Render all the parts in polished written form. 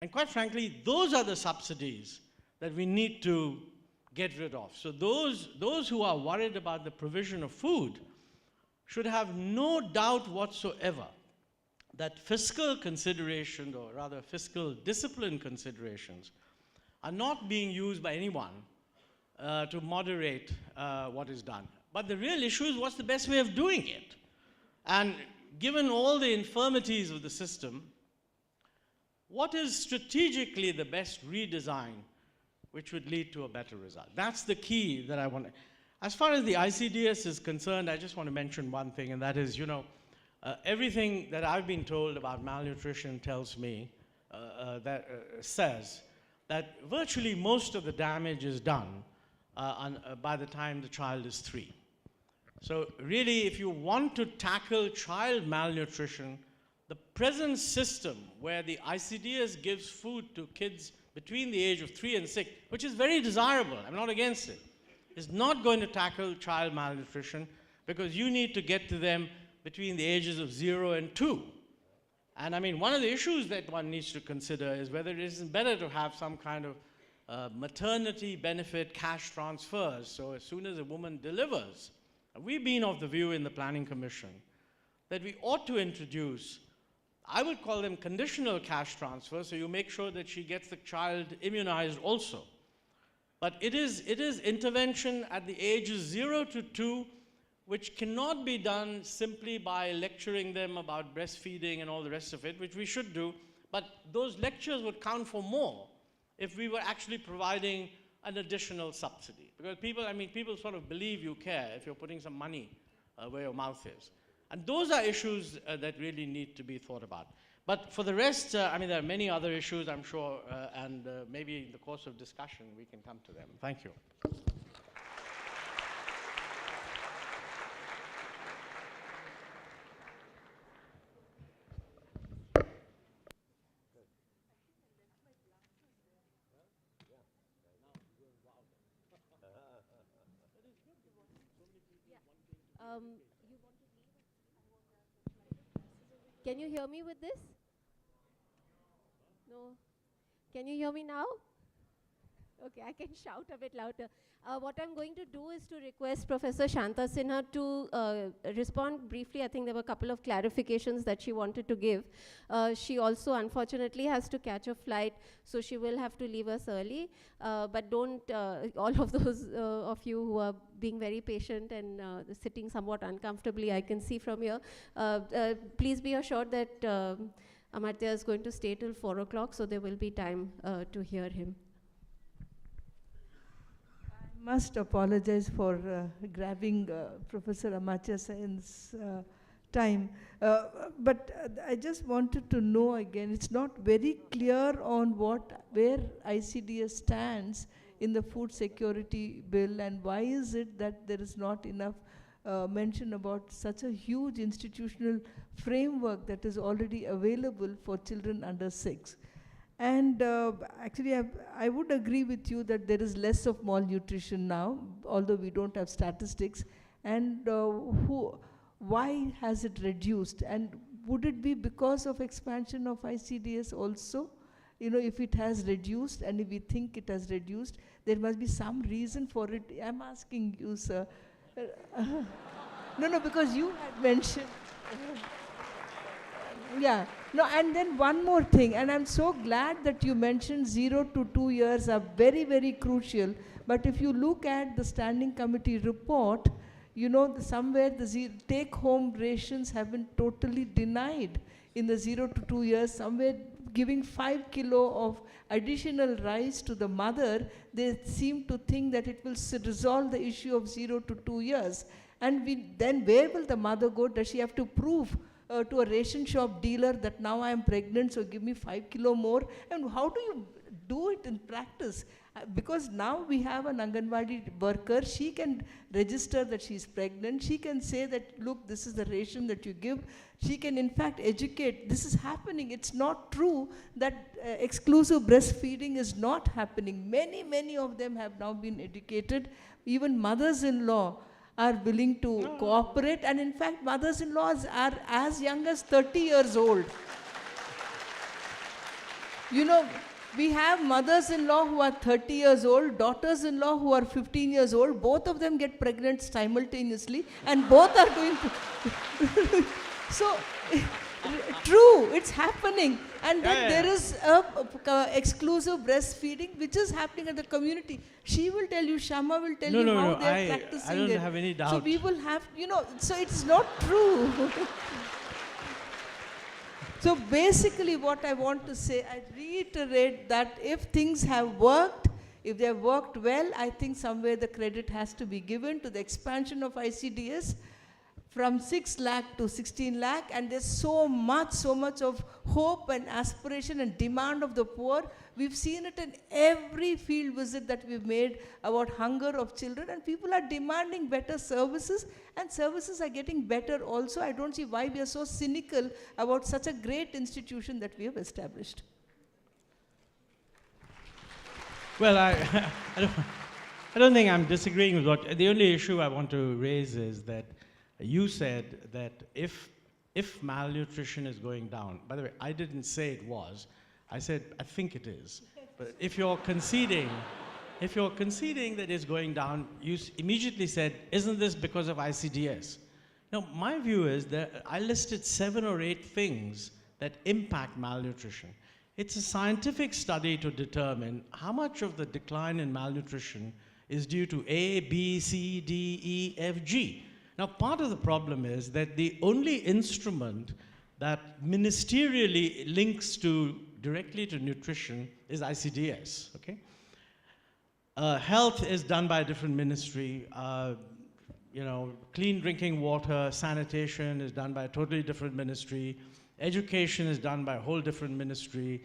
And quite frankly, those are the subsidies that we need to get rid of. So those who are worried about the provision of food should have no doubt whatsoever that fiscal consideration, or rather fiscal discipline considerations, are not being used by anyone to moderate what is done. But the real issue is, what's the best way of doing it? And given all the infirmities of the system, what is strategically the best redesign which would lead to a better result? That's the key that I want to. As far as the ICDS is concerned, I just want to mention one thing, and that is, everything that I've been told about malnutrition tells me, says that virtually most of the damage is done by the time the child is 3. So really, if you want to tackle child malnutrition, the present system where the ICDS gives food to kids between the age of 3 and 6, which is very desirable, I'm not against it, is not going to tackle child malnutrition, because you need to get to them between the ages of 0 and 2. And I mean, one of the issues that one needs to consider is whether it isn't better to have some kind of maternity benefit cash transfers. So as soon as a woman delivers, we've been of the view in the Planning Commission that we ought to introduce, I would call them conditional cash transfers, so you make sure that she gets the child immunized also. But it is intervention at the ages 0 to 2, which cannot be done simply by lecturing them about breastfeeding and all the rest of it, which we should do. But those lectures would count for more if we were actually providing an additional subsidy. Because people sort of believe you care if you're putting some money where your mouth is. And those are issues that really need to be thought about. But for the rest, there are many other issues, I'm sure, and maybe in the course of discussion we can come to them. Thank you. Can you hear me with this? No? Can you hear me now? Okay, I can shout a bit louder. What I'm going to do is to request Professor Shanta Sinha to respond briefly. I think there were a couple of clarifications that she wanted to give. She also, unfortunately, has to catch a flight, so she will have to leave us early. But don't, all of those of you who are being very patient and sitting somewhat uncomfortably, I can see from here, please be assured that Amartya is going to stay till 4 o'clock, so there will be time to hear him. I must apologize for grabbing Professor Amartya Sen's time. But I just wanted to know again, it's not very clear on where ICDS stands in the food security bill, and why is it that there is not enough mention about such a huge institutional framework that is already available for children under 6. And actually, I would agree with you that there is less of malnutrition now, although we don't have statistics. And why has it reduced? And would it be because of expansion of ICDS also? If it has reduced, and if we think it has reduced, there must be some reason for it. I'm asking you, sir. No, because you had mentioned. Yeah, no, and then one more thing, and I'm so glad that you mentioned 0 to 2 years are very, very crucial. But if you look at the standing committee report, somewhere the take-home rations have been totally denied in the 0 to 2 years. Somewhere giving 5 kilo of additional rice to the mother, they seem to think that it will resolve the issue of 0 to 2 years. And then where will the mother go? Does she have to prove to a ration shop dealer that now I am pregnant, so give me 5 kilo more? And how do you do it in practice? Because now we have an Anganwadi worker, she can register that she is pregnant, she can say that, look, this is the ration that you give, she can in fact educate. This is happening. It's not true that exclusive breastfeeding is not happening. Many, many of them have now been educated. Even mothers-in-law are willing to cooperate, and in fact mothers-in-laws are as young as 30 years old. You know, we have mothers-in-law who are 30 years old, daughters-in-law who are 15 years old. Both of them get pregnant simultaneously, and both are going to. So, true, it's happening. And then there is exclusive breastfeeding, which is happening at the community. She will tell you, Shama will tell you how they are practicing I don't it. have any doubt. So we will have, so it's not true. So basically what I want to say, I reiterate that if things have worked, if they have worked well, I think somewhere the credit has to be given to the expansion of ICDS from 6 lakh to 16 lakh, and there's so much of hope and aspiration and demand of the poor. We've seen it in every field visit that we've made about hunger of children, and people are demanding better services, and services are getting better also. I don't see why we are so cynical about such a great institution that we have established. Well, I don't think I'm disagreeing with what, the only issue I want to raise is that you said that if malnutrition is going down, by the way, I didn't say it was, I said I think it is. But if you're conceding that it's going down, you immediately said, isn't this because of ICDS? Now, my view is that I listed 7 or 8 things that impact malnutrition. It's a scientific study to determine how much of the decline in malnutrition is due to A, B, C, D, E, F, G. Now, part of the problem is that the only instrument that ministerially links directly to nutrition is ICDS, okay? Health is done by a different ministry. Clean drinking water, sanitation is done by a totally different ministry. Education is done by a whole different ministry.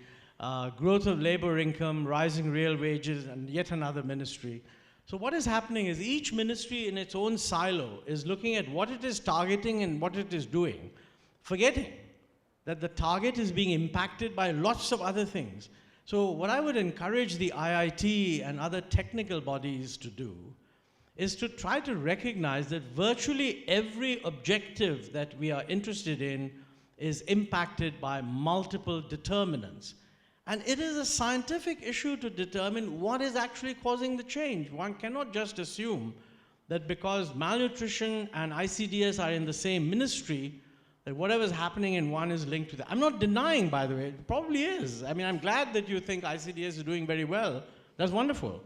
Growth of labor income, rising real wages, and yet another ministry. So what is happening is each ministry in its own silo is looking at what it is targeting and what it is doing, forgetting that the target is being impacted by lots of other things. So what I would encourage the IIT and other technical bodies to do is to try to recognize that virtually every objective that we are interested in is impacted by multiple determinants. And it is a scientific issue to determine what is actually causing the change. One cannot just assume that because malnutrition and ICDS are in the same ministry, that whatever is happening in one is linked to that. I'm not denying, by the way, it probably is. I mean, I'm glad that you think ICDS is doing very well. That's wonderful.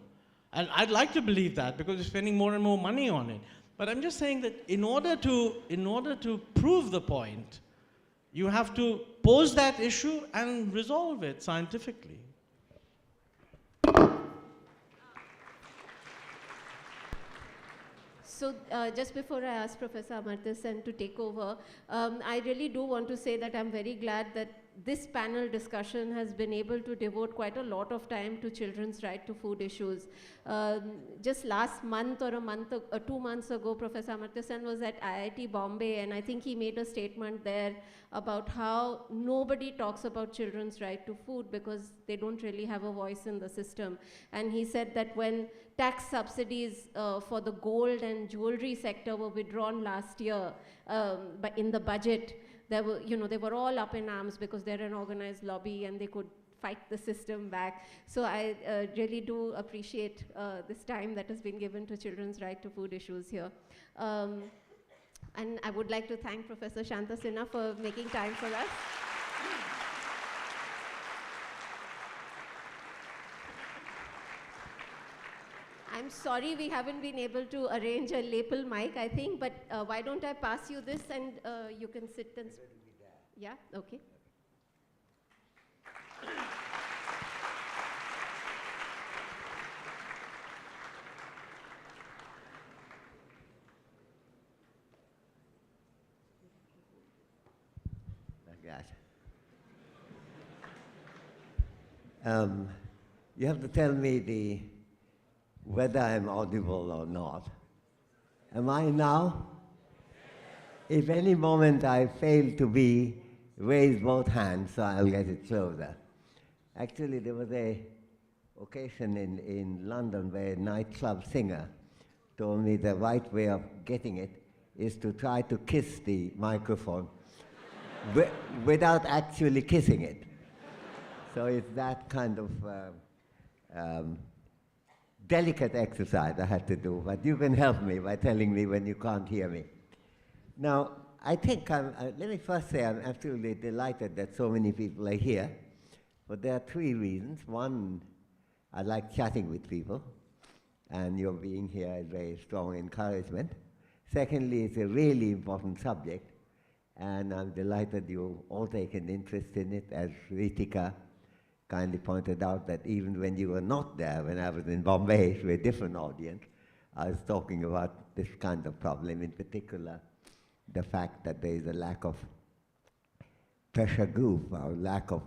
And I'd like to believe that because we're spending more and more money on it. But I'm just saying that in order to prove the point, you have to pose that issue and resolve it scientifically. So just before I ask Professor Amartya Sen to take over, I really do want to say that I'm very glad that this panel discussion has been able to devote quite a lot of time to children's right to food issues. Just last month or 2 months ago, Professor Amartya Sen was at IIT Bombay, and I think he made a statement there about how nobody talks about children's right to food because they don't really have a voice in the system. And he said that when tax subsidies for the gold and jewelry sector were withdrawn last year in the budget, they were all up in arms because they're an organized lobby and they could fight the system back. So I really do appreciate this time that has been given to children's right to food issues here. And I would like to thank Professor Shanta Sinha for making time for us. I'm sorry we haven't been able to arrange a lapel mic, I think, but why don't I pass you this and you can sit and... Yeah, okay. You have to tell me whether I'm audible or not. Am I now? If any moment I fail to be, raise both hands so I'll get it closer. Actually, there was a occasion in London where a nightclub singer told me the right way of getting it is to try to kiss the microphone without actually kissing it. So it's that kind of delicate exercise I had to do, but you can help me by telling me when you can't hear me. Now, I think, let me first say I'm absolutely delighted that so many people are here, but there are three reasons. One, I like chatting with people, and your being here is very strong encouragement. Secondly, it's a really important subject, and I'm delighted you all take an interest in it, as Ritika kindly pointed out that even when you were not there, when I was in Bombay to a different audience, I was talking about this kind of problem, in particular, the fact that there is a lack of pressure group, or lack of,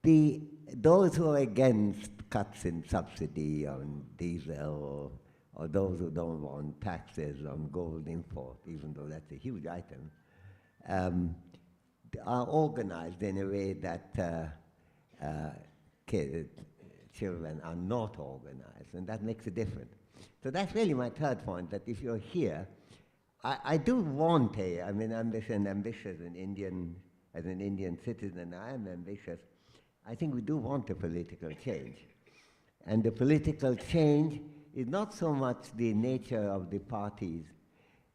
those who are against cuts in subsidy on diesel, or those who don't want taxes on gold import, even though that's a huge item, are organized in a way that children are not organized, and that makes a difference. So that's really my third point, that if you're here, I do want I'm ambitious as an Indian citizen, I am ambitious. I think we do want a political change. And the political change is not so much the nature of the parties,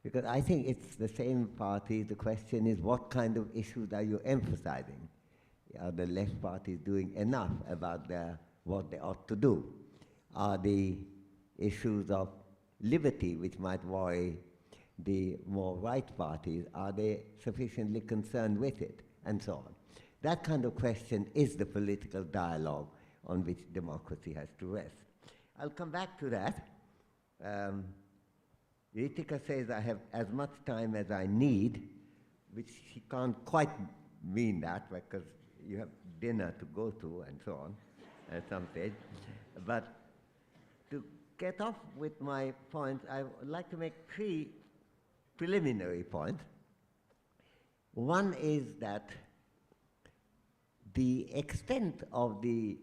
because I think it's the same parties. The question is, what kind of issues are you emphasizing? Are the left parties doing enough about what they ought to do? Are the issues of liberty, which might worry the more right parties, are they sufficiently concerned with it? And so on. That kind of question is the political dialogue on which democracy has to rest. I'll come back to that. Ritika says I have as much time as I need, which she can't quite mean that, because you have dinner to go to and so on at some stage. But to get off with my points, I would like to make three preliminary points. One is that the extent of the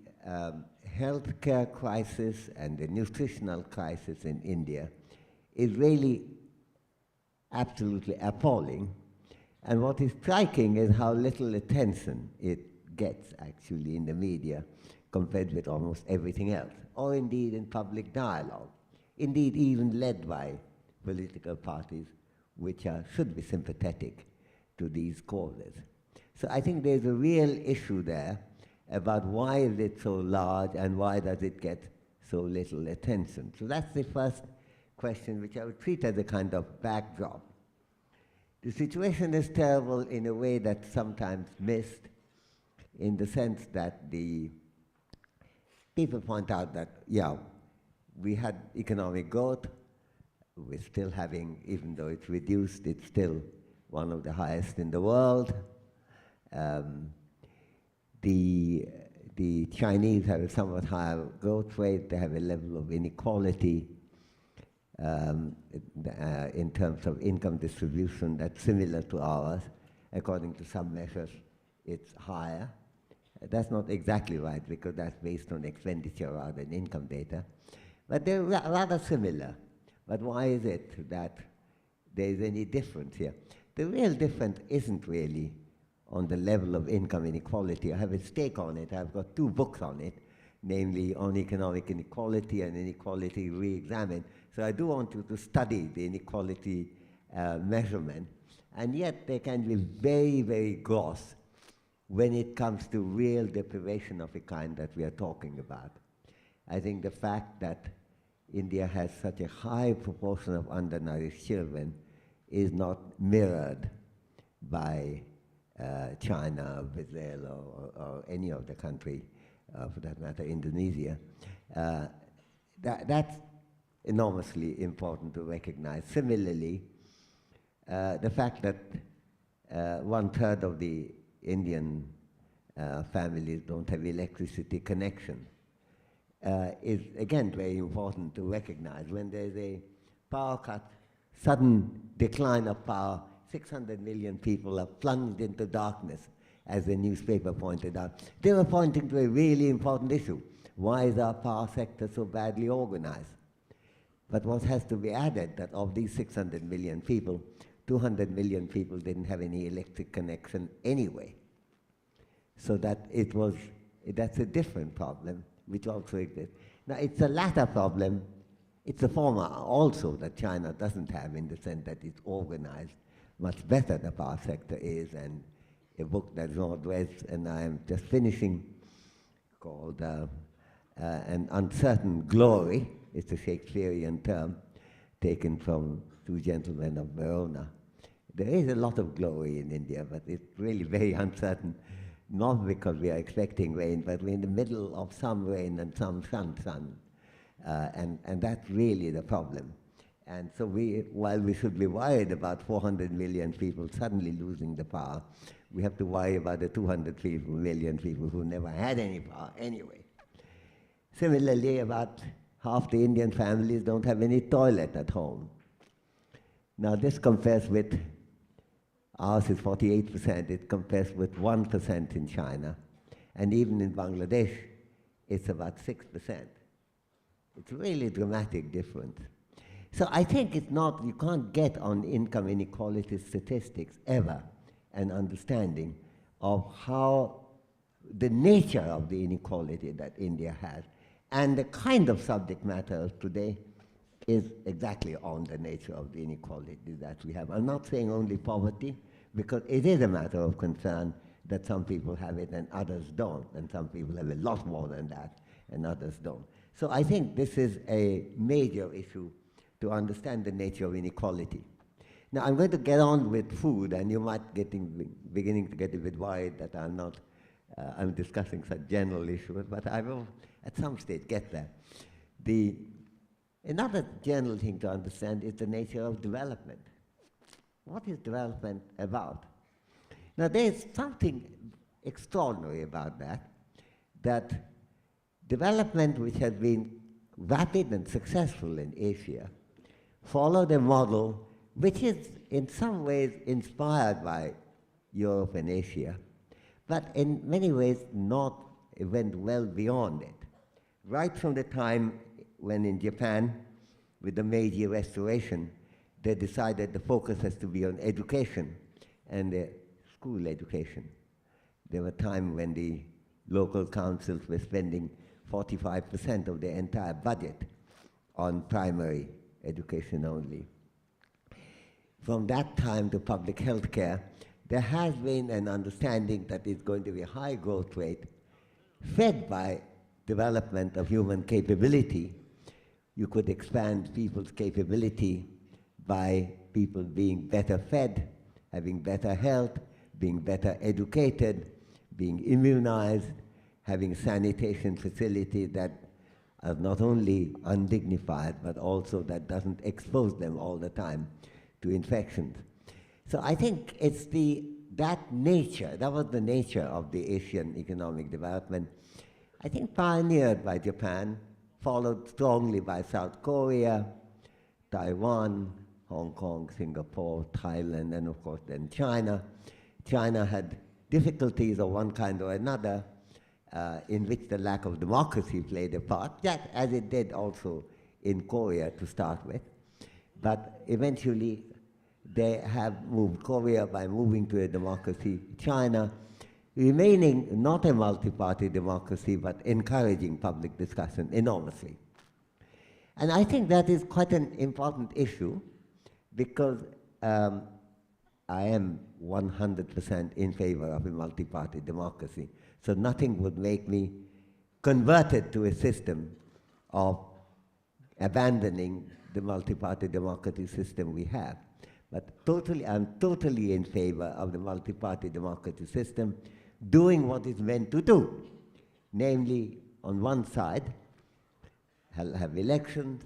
healthcare crisis and the nutritional crisis in India is really absolutely appalling. And what is striking is how little attention it gets actually in the media compared with almost everything else, or indeed in public dialogue, indeed even led by political parties which should be sympathetic to these causes. So I think there's a real issue there about why is it so large and why does it get so little attention. So that's the first question, which I would treat as a kind of backdrop. The situation is terrible in a way that's sometimes missed, in the sense that the people point out that, yeah, we had economic growth, we're still having, even though it's reduced, it's still one of the highest in the world. The Chinese have a somewhat higher growth rate. They have a level of inequality in terms of income distribution that's similar to ours. According to some measures, it's higher. That's not exactly right, because that's based on expenditure rather than income data. But they're rather similar. But why is it that there is any difference here? The real difference isn't really on the level of income inequality. I have a stake on it. I've got 2 books on it, namely on economic inequality and inequality re-examined. So I do want you to study the inequality measurement. And yet they can be very, very gross when it comes to real deprivation of a kind that we are talking about. I think the fact that India has such a high proportion of undernourished children is not mirrored by China, Brazil, or any of the country, for that matter, Indonesia. That's enormously important to recognize. Similarly, the fact that 1/3 of the Indian families don't have electricity connection is, again, very important to recognize. When there's a power cut, sudden decline of power, 600 million people are plunged into darkness, as the newspaper pointed out. They were pointing to a really important issue. Why is our power sector so badly organized? But what has to be added, that of these 600 million people, 200 million people didn't have any electric connection anyway. So that it was, that's a different problem, which also exists. Now, it's the latter problem, it's the former also that China doesn't have, in the sense that it's organized much better, the power sector is, and a book that Jean Drouet and I am just finishing called An Uncertain Glory. It's a Shakespearean term taken from Two Gentlemen of Verona. There is a lot of glory in India, but it's really very uncertain, not because we are expecting rain, but we're in the middle of some rain and some sun. And that's really the problem. And so while we should be worried about 400 million people suddenly losing the power, we have to worry about the 200 million people who never had any power anyway. Similarly, about half the Indian families don't have any toilet at home. Now this compares with, ours is 48%, it compares with 1% in China. And even in Bangladesh, it's about 6%. It's really dramatic difference. So I think it's not, you can't get on income inequality statistics ever an understanding of how the nature of the inequality that India has. And the kind of subject matter of today is exactly on the nature of the inequality that we have. I'm not saying only poverty, because it is a matter of concern that some people have it and others don't, and some people have a lot more than that and others don't. So I think this is a major issue to understand the nature of inequality. Now I'm going to get on with food, and you might beginning to get a bit worried that I'm discussing such general issues, but I will at some stage get there. Another general thing to understand is the nature of development. What is development about? Now there's something extraordinary about that development which has been rapid and successful in Asia followed a model which is in some ways inspired by Europe and Asia, but in many ways went well beyond it. Right from the time when in Japan, with the Meiji Restoration, they decided the focus has to be on education and school education. There were times when the local councils were spending 45% of their entire budget on primary education only. From that time to public health care, there has been an understanding that it's going to be a high growth rate fed by development of human capability. You could expand people's capability by people being better fed, having better health, being better educated, being immunized, having sanitation facilities that are not only undignified, but also that doesn't expose them all the time to infections. So I think it's that nature, that was the nature of the Asian economic development, I think pioneered by Japan, followed strongly by South Korea, Taiwan, Hong Kong, Singapore, Thailand, and of course then China. China had difficulties of one kind or another in which the lack of democracy played a part, just as it did also in Korea to start with. But eventually they have moved Korea by moving to a democracy, China remaining not a multi-party democracy, but encouraging public discussion enormously. And I think that is quite an important issue, because I am 100% in favor of a multi-party democracy. So nothing would make me converted to a system of abandoning the multi-party democracy system we have. But I'm totally in favor of the multi-party democracy system doing what it's meant to do. Namely, on one side, have elections,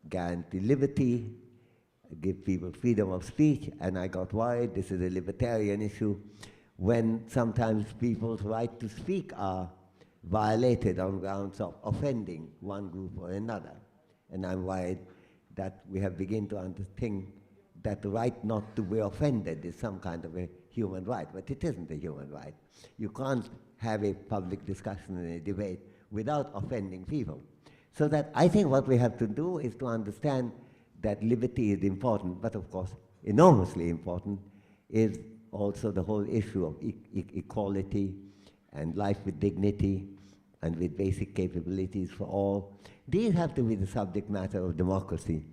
guarantee liberty, give people freedom of speech, and I got worried, this is a libertarian issue, when sometimes people's right to speak are violated on grounds of offending one group or another. And I'm worried that we have begun to think that the right not to be offended is some kind of a human right, but it isn't a human right. You can't have a public discussion and a debate without offending people. So that I think what we have to do is to understand that liberty is important, but of course enormously important is also the whole issue of equality and life with dignity and with basic capabilities for all. These have to be the subject matter of democracy.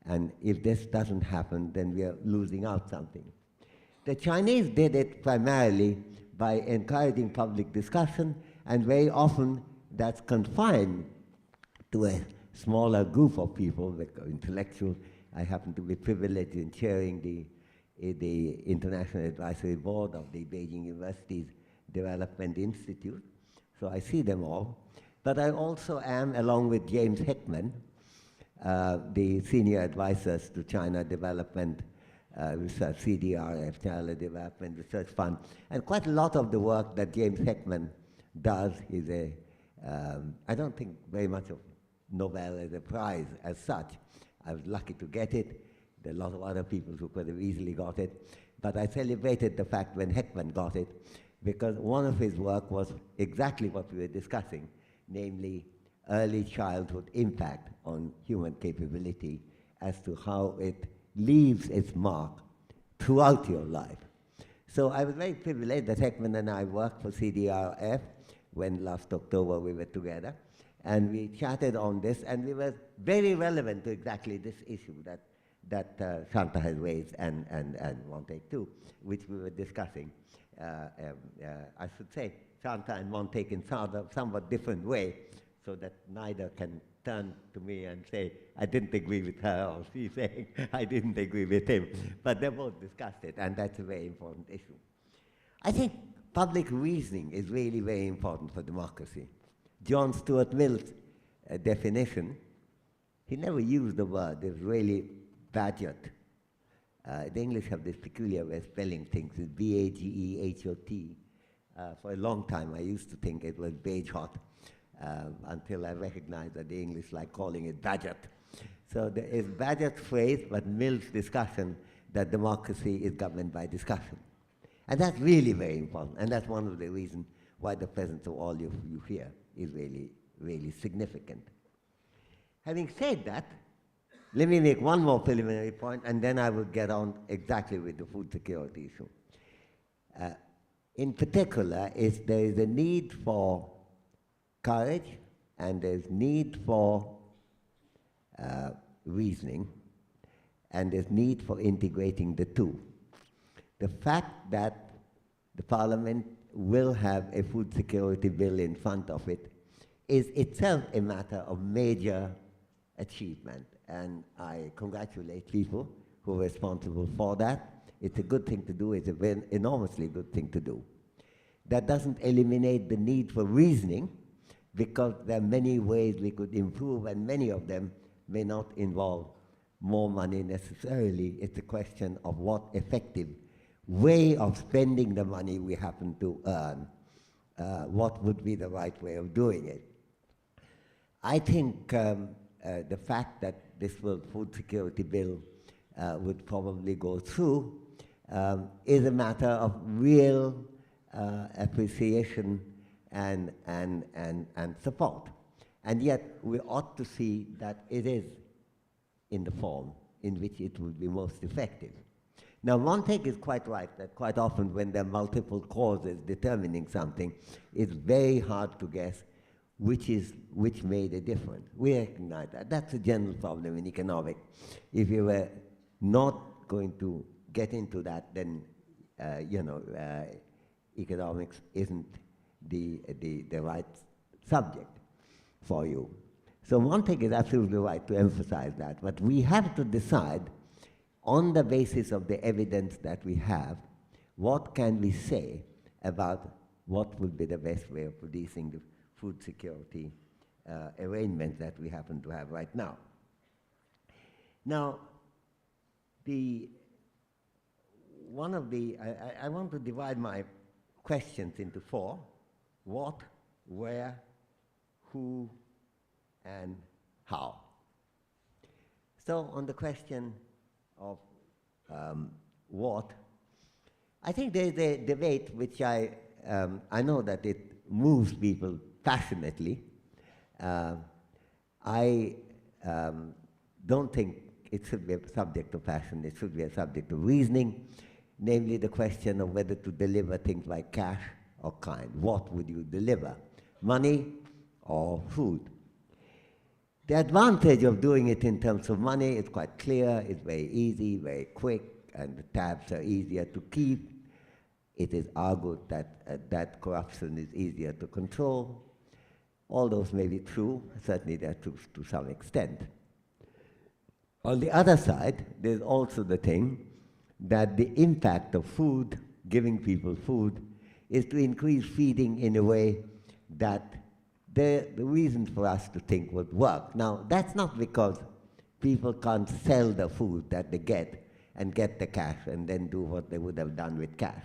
And if this doesn't happen, then we are losing out something. The Chinese did it primarily by encouraging public discussion, and very often that's confined to a smaller group of people, like intellectuals. I happen to be privileged in chairing the International Advisory Board of the Beijing University's Development Institute, so I see them all. But I also am, along with James Hickman, the senior advisors to China Development Research, CDRF, China Development Research Fund, and quite a lot of the work that James Hickman does is I don't think very much of Nobel as a prize as such. I was lucky to get it. There are a lot of other people who could have easily got it. But I celebrated the fact when Hickman got it, because one of his work was exactly what we were discussing, namely early childhood impact on human capability as to how it leaves its mark throughout your life. So I was very privileged that Hickman and I worked for CDRF when last October we were together, and we chatted on this, and we were very relevant to exactly this issue that Shanta has raised and Montek too, which we were discussing. I should say Shanta and Montek in somewhat different way, so that neither can turn to me and say, I didn't agree with her, or she's saying, I didn't agree with him. But they both discussed it, and that's a very important issue. I think public reasoning is really very important for democracy. John Stuart Mill's definition, he never used the word, it was really badgered. The English have this peculiar way of spelling things, it's B-A-G-E-H-O-T. For a long time, I used to think it was beige-hot, until I recognized that the English like calling it badgered. So there is badgered phrase, but Mill's discussion that democracy is governed by discussion. And that's really very important, and that's one of the reasons why the presence of all of you here is really, really significant. Having said that, let me make one more preliminary point, and then I will get on exactly with the food security issue. In particular, there is a need for courage, and there's need for reasoning, and there's need for integrating the two. The fact that the Parliament will have a food security bill in front of it is itself a matter of major achievement, and I congratulate people who are responsible for that. It's a good thing to do, it's an enormously good thing to do. That doesn't eliminate the need for reasoning, because there are many ways we could improve, and many of them may not involve more money necessarily. It's a question of what effective way of spending the money we happen to earn. What would be the right way of doing it? I think the fact that this World Food Security Bill would probably go through is a matter of real appreciation and support. And yet we ought to see that it is in the form in which it would be most effective. Now, Montek is quite right that quite often when there are multiple causes determining something, it's very hard to guess which made a difference. We recognize that. That's a general problem in economics. If you were not going to get into that, then economics isn't the right subject for you. So Montek is absolutely right to emphasize that, but we have to decide on the basis of the evidence that we have, what can we say about what would be the best way of producing the food security arrangements that we happen to have right now. Now, I want to divide my questions into four: what, where, who, and how. So on the question of what, I think there's a debate which I know that it moves people passionately. I don't think it should be a subject of passion, it should be a subject of reasoning, namely the question of whether to deliver things like cash or kind? What would you deliver? Money or food? The advantage of doing it in terms of money is quite clear. It's very easy, very quick, and the tabs are easier to keep. It is argued that corruption is easier to control. All those may be true. Certainly they're true to some extent. On the other side, there's also the thing that the impact of food, giving people food, is to increase feeding in a way that the reason for us to think would work. Now, that's not because people can't sell the food that they get and get the cash and then do what they would have done with cash.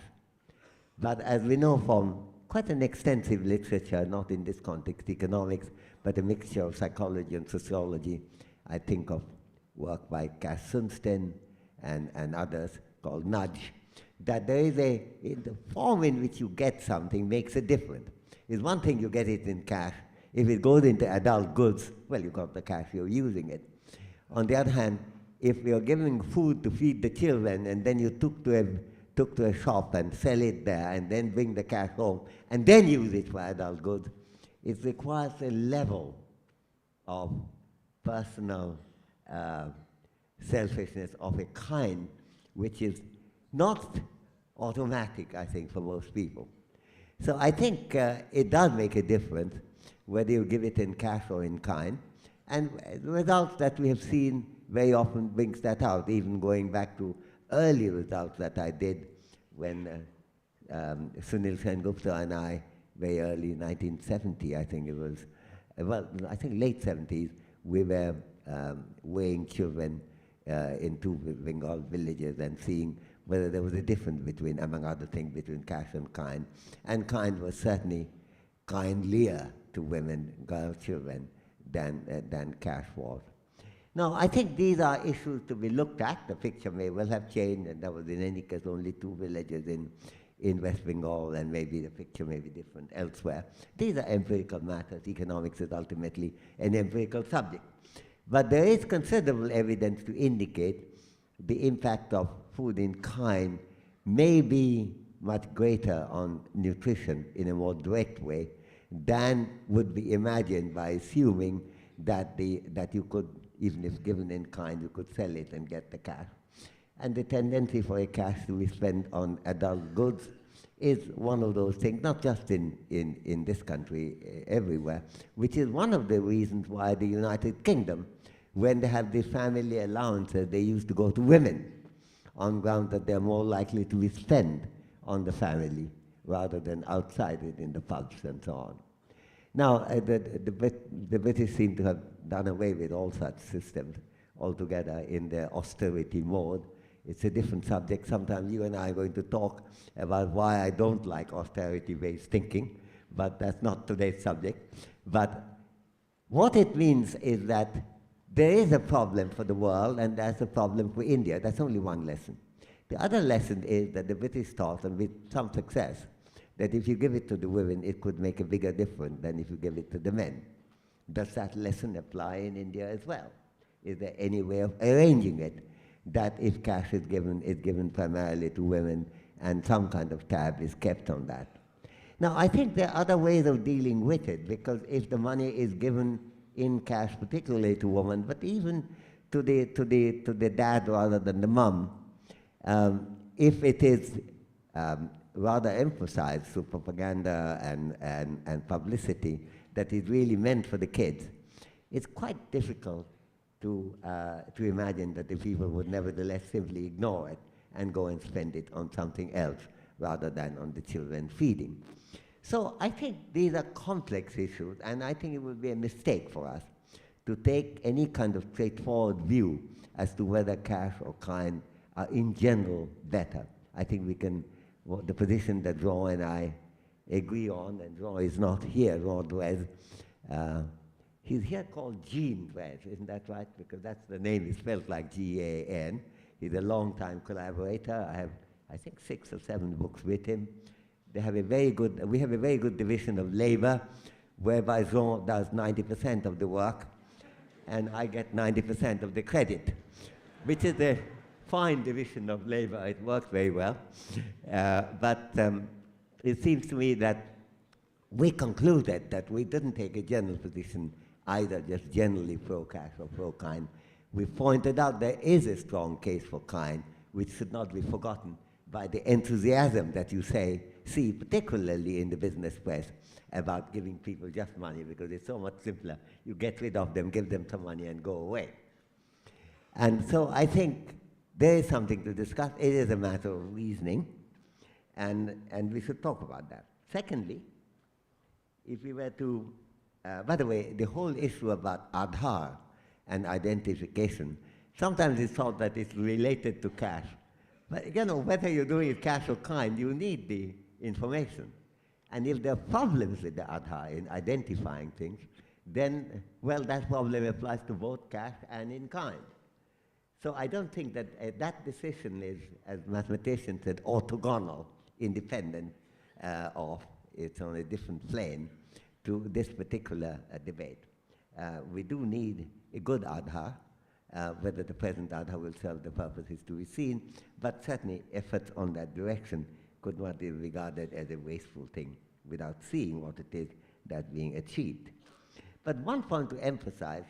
But as we know from quite an extensive literature, not in this context economics, but a mixture of psychology and sociology, I think of work by Cass Sunstein and others called nudge, that there is in the form in which you get something makes a difference. It's one thing you get it in cash. If it goes into adult goods, well, you got the cash, you're using it. On the other hand, if you're giving food to feed the children and then you took to a shop and sell it there and then bring the cash home and then use it for adult goods, it requires a level of personal selfishness of a kind which is not automatic, I think, for most people. So I think it does make a difference whether you give it in cash or in kind. And the results that we have seen very often brings that out, even going back to early results that I did when Sunil Sengupta and I, very early 1970, I think it was, well, I think late 70s, we were weighing children in two Bengal villages and seeing whether there was a difference between, among other things, between cash and kind. And kind was certainly kindlier to women, girl children, than cash was. Now, I think these are issues to be looked at. The picture may well have changed, and there was in any case only two villages in West Bengal, and maybe the picture may be different elsewhere. These are empirical matters. Economics is ultimately an empirical subject. But there is considerable evidence to indicate the impact of food in kind may be much greater on nutrition in a more direct way than would be imagined by assuming that you could, even if given in kind, you could sell it and get the cash. And the tendency for a cash to be spent on adult goods is one of those things, not just in this country, everywhere, which is one of the reasons why the United Kingdom, when they have these family allowances, they used to go to women on grounds that they're more likely to be spent on the family rather than outside it in the pubs and so on. Now, the British seem to have done away with all such systems altogether in their austerity mode. It's a different subject. Sometimes you and I are going to talk about why I don't like austerity-based thinking, but that's not today's subject. But what it means is that there is a problem for the world, and there's a problem for India. That's only one lesson. The other lesson is that the British thought, and with some success, that if you give it to the women, it could make a bigger difference than if you give it to the men. Does that lesson apply in India as well? Is there any way of arranging it that if cash is given primarily to women and some kind of tab is kept on that? Now, I think there are other ways of dealing with it, because if the money is given in cash, particularly to women, but even to the dad rather than the mum, if it is rather emphasized through propaganda and publicity that is really meant for the kids, it's quite difficult to imagine that the people would nevertheless simply ignore it and go and spend it on something else rather than on the children feeding. So I think these are complex issues, and I think it would be a mistake for us to take any kind of straightforward view as to whether cash or kind are in general better. I think we can, the position that Ron and I agree on, and Ron is not here, Ron Dwez, he's here called Jean Dwez, isn't that right? Because that's the name, it's spelled like G-A-N. He's a long-time collaborator. I have, I think, 6 or 7 books with him. We have a very good division of labor, whereby Jean does 90% of the work, and I get 90% of the credit, which is a fine division of labor. It works very well. But it seems to me that we concluded that we didn't take a general position, either just generally pro-cash or pro-kind. We pointed out there is a strong case for kind, which should not be forgotten by the enthusiasm that you see, particularly in the business press, about giving people just money, because it's so much simpler. You get rid of them, give them some money, and go away. And so I think there is something to discuss. It is a matter of reasoning, and we should talk about that. Secondly, if we were to, by the way, the whole issue about Aadhaar and identification, sometimes it's thought that it's related to cash. But you know, whether you're doing it cash or kind, you need the information. And if there are problems with the Aadhaar in identifying things, then, well, that problem applies to both cash and in kind. So I don't think that that decision is, as mathematicians said, orthogonal, independent of, it's on a different plane to this particular debate. We do need a good Aadhaar. Whether the present Aadhaar will serve the purpose is to be seen, but certainly efforts on that direction could not be regarded as a wasteful thing without seeing what it is that's being achieved. But one point to emphasize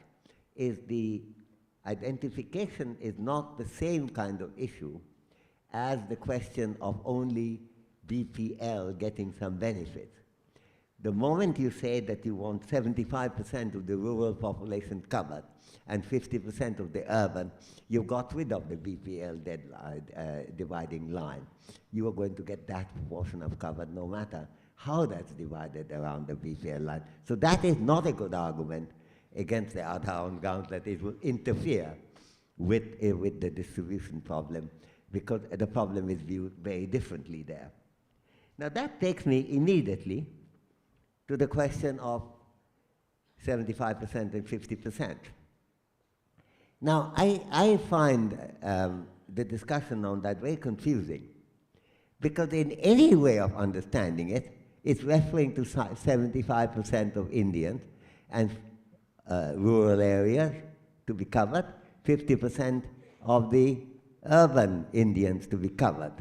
is the identification is not the same kind of issue as the question of only BPL getting some benefits. The moment you say that you want 75% of the rural population covered and 50% of the urban, you got rid of the BPL dividing line. You are going to get that proportion of covered no matter how that's divided around the BPL line. So that is not a good argument against the Aadhaar on grounds that it will interfere with the distribution problem, because the problem is viewed very differently there. Now that takes me immediately to the question of 75% and 50%. Now, I find the discussion on that very confusing, because in any way of understanding it, it's referring to 75% of Indians and rural areas to be covered, 50% of the urban Indians to be covered.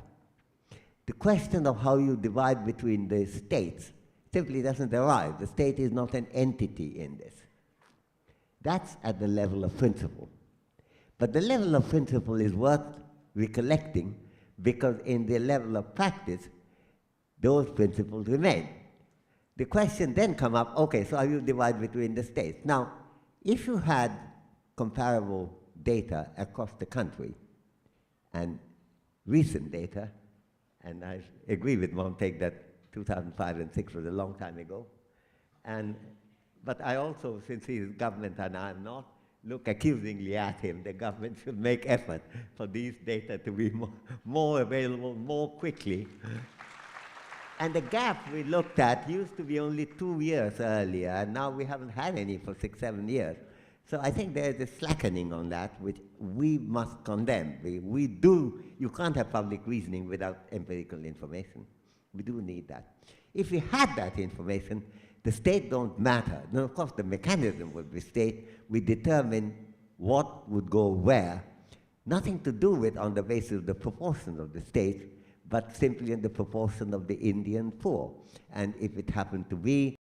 The question of how you divide between the states simply doesn't arise. The state is not an entity in this. That's at the level of principle. But the level of principle is worth recollecting, because in the level of practice, those principles remain. The question then comes up, okay, so how you divide between the states? Now, if you had comparable data across the country, and recent data, and I agree with Montek that 2005 and 2006 was a long time ago. But I also, since he is government and I am not, look accusingly at him. The government should make effort for these data to be more available more quickly. And the gap we looked at used to be only 2 years earlier, and now we haven't had any for 6, 7 years. So I think there is a slackening on that, which we must condemn. You can't have public reasoning without empirical information. We do need that. If we had that information, the state don't matter. Now, of course, the mechanism would be state. We determine what would go where. Nothing to do with on the basis of the proportion of the state, but simply in the proportion of the Indian poor. And if it happened to be